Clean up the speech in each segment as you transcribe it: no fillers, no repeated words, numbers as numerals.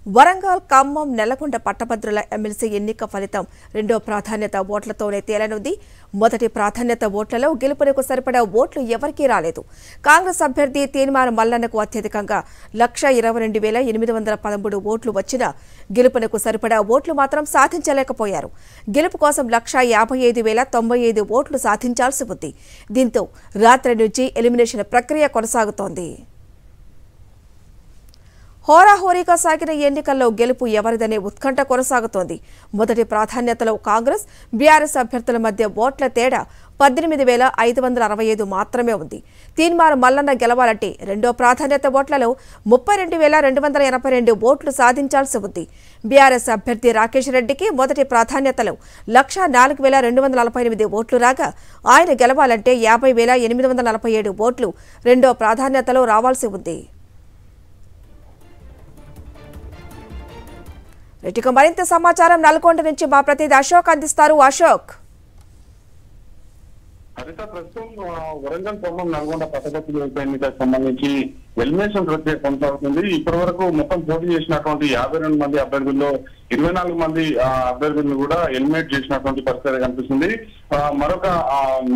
వరంగల్ ఖమ్మం నెలకొండ పట్టభద్రుల ఎమ్మెల్సీ ఎన్నిక ఫలితం రెండో ప్రాధాన్యత ఓట్లతోనే తేలనుంది. మొదటి ప్రాధాన్యత ఓట్లలో గెలుపునకు సరిపడా ఓట్లు ఎవరికీ రాలేదు. కాంగ్రెస్ అభ్యర్థి తీన్మార్ మల్లన్నకు అత్యధికంగా 122,813 ఓట్లు వచ్చినా గెలుపునకు సరిపడా ఓట్లు మాత్రం సాధించలేకపోయారు. గెలుపు కోసం 155,095 ఓట్లు సాధించాల్సి ఉంది. దీంతో రాత్రి నుంచి ఎలిమినేషన్ ప్రక్రియ కొనసాగుతోంది. హోరాహోరీగా సాగిన ఎన్నికల్లో గెలుపు ఎవరిదనే ఉత్కంఠ కొనసాగుతోంది. మొదటి ప్రాధాన్యతలో కాంగ్రెస్, బీఆర్ఎస్ అభ్యర్థుల మధ్య ఓట్ల తేడా 18,565 మాత్రమే ఉంది. తీన్మార్ మల్లన్న గెలవాలంటే రెండో ప్రాధాన్యత ఓట్లలో 32,282 ఓట్లు సాధించాల్సి ఉంది. బీఆర్ఎస్ అభ్యర్థి రాకేష్ రెడ్డికి మొదటి ప్రాధాన్యతలో 104,248 ఓట్లు రాగా ఆయన గెలవాలంటే 50,847 ఓట్లు రెండో ప్రాధాన్యతలో రావాల్సి ఉంది. ఇక మరింత సమాచారం నల్గొండ నుంచి మా ప్రతినిధి అశోక్ అందిస్తారు. అశోక్, ప్రస్తుతం వరంగల్ ఖమ్మం నల్గొండ పట్టభద్రుల ఎన్నికలకు సంబంధించి ఎలిమినేషన్ ప్రక్రియ కొనసాగుతుంది. ఇప్పటి వరకు మొత్తం పోటీ చేసినటువంటి 52 మంది అభ్యర్థుల్లో 24 మంది అభ్యర్థులను కూడా ఎలిమినేట్ చేసినటువంటి పరిస్థితి కనిపిస్తుంది. మరొక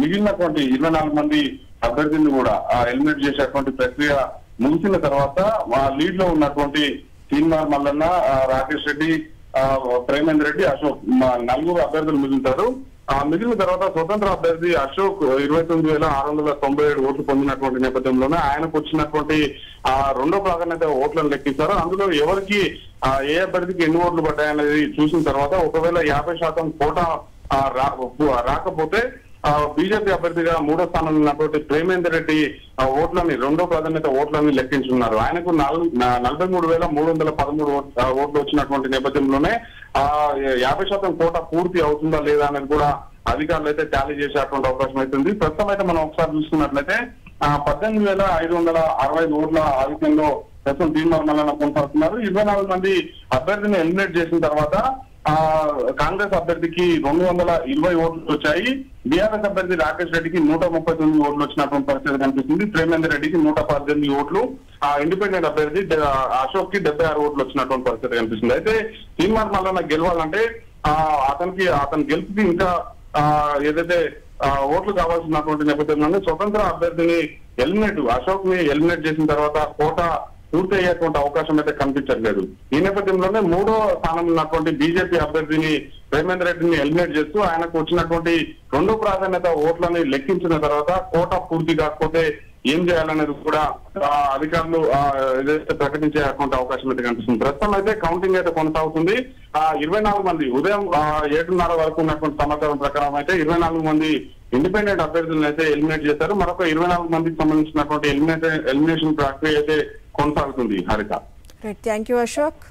మిగిలినటువంటి 24 మంది అభ్యర్థులను కూడా ఎలిమినేట్ చేసేటువంటి ప్రక్రియ ముగిసిన తర్వాత లీడ్ లో ఉన్నటువంటి తీన్మార్ మల్లన్న, రాకేష్ రెడ్డి, ప్రేమేందర్ రెడ్డి, అశోక్ 4 అభ్యర్థులు మిగులుతారు. మిగిలిన తర్వాత స్వతంత్ర అభ్యర్థి అశోక్ 29,697 ఓట్లు పొందినటువంటి నేపథ్యంలోనే ఆయనకు వచ్చినటువంటి రెండో ప్రాధాన్యత ఓట్లను లెక్కిస్తారు. అందులో ఎవరికి ఏ అభ్యర్థికి ఎన్ని ఓట్లు పడ్డాయనేది చూసిన తర్వాత ఒకవేళ 50% కోటా రాకపోతే బీజేపీ అభ్యర్థిగా మూడో స్థానంలో ఉన్నటువంటి ప్రేమేందర్ రెడ్డి ఓట్లని రెండో ప్రాధాన్యత ఓట్లని లెక్కించున్నారు. ఆయనకు 43,313 ఓట్లు వచ్చినటువంటి నేపథ్యంలోనే 50% కోటా పూర్తి అవుతుందా లేదా అనేది కూడా అధికారులు అయితే టాలీ చేసేటువంటి అవకాశం అవుతుంది. ప్రస్తుతం అయితే మనం ఒకసారి చూసుకున్నట్లయితే 18,565 ఓట్ల ఆధిక్యంలో ప్రస్తుతం తీన్మార్ మల్లన్న కొనసాగుతున్నారు. 24 మంది అభ్యర్థిని ఎలిమినేట్ చేసిన తర్వాత కాంగ్రెస్ అభ్యర్థికి 220 ఓట్లు వచ్చాయి. బీఆర్ఎస్ అభ్యర్థి రాకేష్ రెడ్డికి 139 ఓట్లు వచ్చినటువంటి పరిస్థితి కనిపిస్తుంది. ప్రేమేందర్ రెడ్డికి 118 ఓట్లు, ఇండిపెండెంట్ అభ్యర్థి అశోక్ కి 76 ఓట్లు వచ్చినటువంటి పరిస్థితి కనిపిస్తుంది. అయితే తీన్మార్ మల్లన్న గెలవాలంటే అతని గెలుపుకి ఇంకా ఏదైతే ఓట్లు కావాల్సినటువంటి నేపథ్యంలోనే స్వతంత్ర అభ్యర్థిని అశోక్ ని ఎలిమినేట్ చేసిన తర్వాత కోటా పూర్తి అయ్యేటువంటి అవకాశం అయితే కనిపించట్లేదు. ఈ నేపథ్యంలోనే మూడో స్థానంలో ఉన్నటువంటి బీజేపీ అభ్యర్థిని ప్రేమేందర్ రెడ్డిని ఎలిమినేట్ చేస్తూ ఆయనకు వచ్చినటువంటి రెండో ప్రాధాన్యత ఓట్లని లెక్కించిన తర్వాత కోటా పూర్తి కాకపోతే ఏం చేయాలనేది కూడా అధికారులు ఏదైతే ప్రకటించేటువంటి అవకాశం అయితే కనిపిస్తుంది. ప్రస్తుతం అయితే కౌంటింగ్ అయితే కొనసాగుతుంది. 24 మంది ఉదయం 7:30 వరకు ఉన్నటువంటి సమాచారం ప్రకారం అయితే 24 మంది ఇండిపెండెంట్ అభ్యర్థులను అయితే ఎలిమినేట్ చేశారు. మరొక 24 మందికి సంబంధించినటువంటి ఎలిమినేషన్ ప్రక్రియ అయితే కొనసాగుతుంది. హరిత, థ్యాంక్ యూ అశోక్.